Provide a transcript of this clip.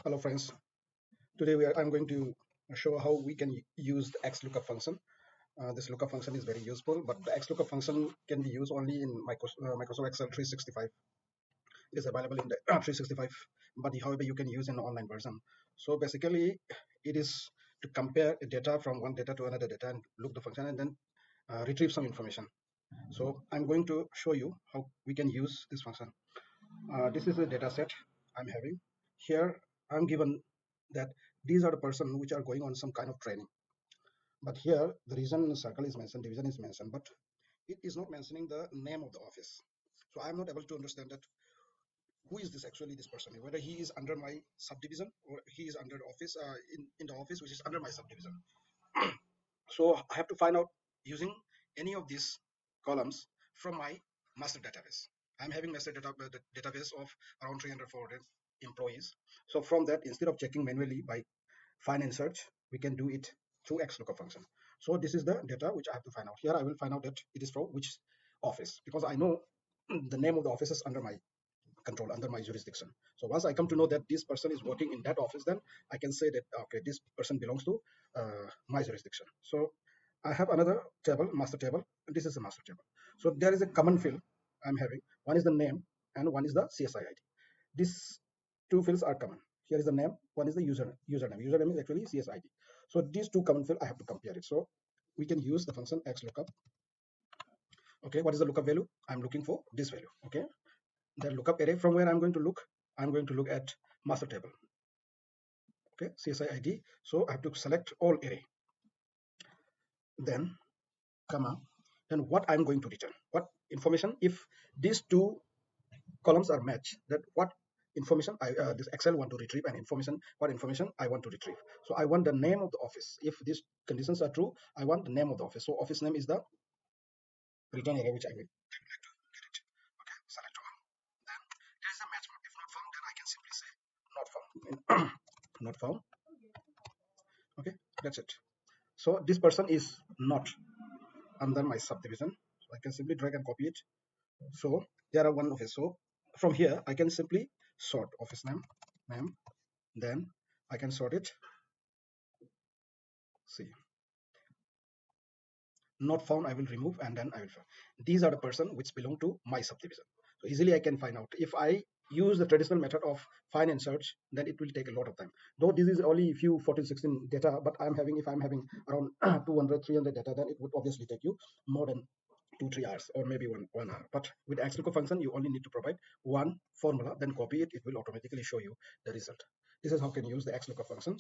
Hello friends, today I'm going to show how we can use the xLookup function. This lookup function is very useful, but the xLookup function can be used only in Microsoft Excel 365. It is available in the 365, but however you can use in the online version. So basically it is to compare data from one data to another data and look the function and then retrieve some information. So I'm going to show you how we can use this function. This is a data set I'm having. Here I'm given that these are the person which are going on some kind of training. But here the region circle is mentioned, division is mentioned, but it is not mentioning the name of the office. So I'm not able to understand that who is this actually this person, whether he is under my subdivision or he is under the office in the office which is under my subdivision. So I have to find out using any of these columns from my master database. I'm having database of around 300 400 employees. So from that, instead of checking manually by find and search, we can do it through xLookup function. So this is the data which I have to find out. Here I will find out that it is from which office, because I know the name of the office is under my control, under my jurisdiction. So once I come to know that this person is working in that office, then I can say that okay, this person belongs to my jurisdiction. So I have another table, master table, and this is a master table. So there is a common field I'm having. One is the name and one is the CSI ID. These two fields are common. Here is the name, one is the username. Username is actually CSID. So these two common fields I have to compare it. So we can use the function xLookup. Okay, what is the lookup value? I'm looking for this value. Okay, the lookup array, from where I'm going to look, I'm going to look at master table. Okay, CSI ID. So I have to select all array, then comma, and what I'm going to return, what information, if these two columns are matched, that what information this Excel want to retrieve, and information, what information I want to retrieve. So I want the name of the office. If these conditions are true, I want the name of the office. So office name is the return array which I will like to get it. Okay, select all. Then there is a match mark. If not found, then I can simply say not found. Not found. Okay, that's it. So this person is not under my subdivision. So I can simply drag and copy it. So there are one office. So from here I can simply sort office name. Then I can sort it. See, not found, I will remove, and then I will find. These are the person which belong to my subdivision. So easily I can find out. If I use the traditional method of find and search, then it will take a lot of time. Though this is only few 14 16 data, but if I'm having around 200 300 data, then it would obviously take you more than 2 3 hours, or maybe one hour. But with xLookup function, you only need to provide one formula, then copy it. It will automatically show you the result. This is how you can use the xLookup function.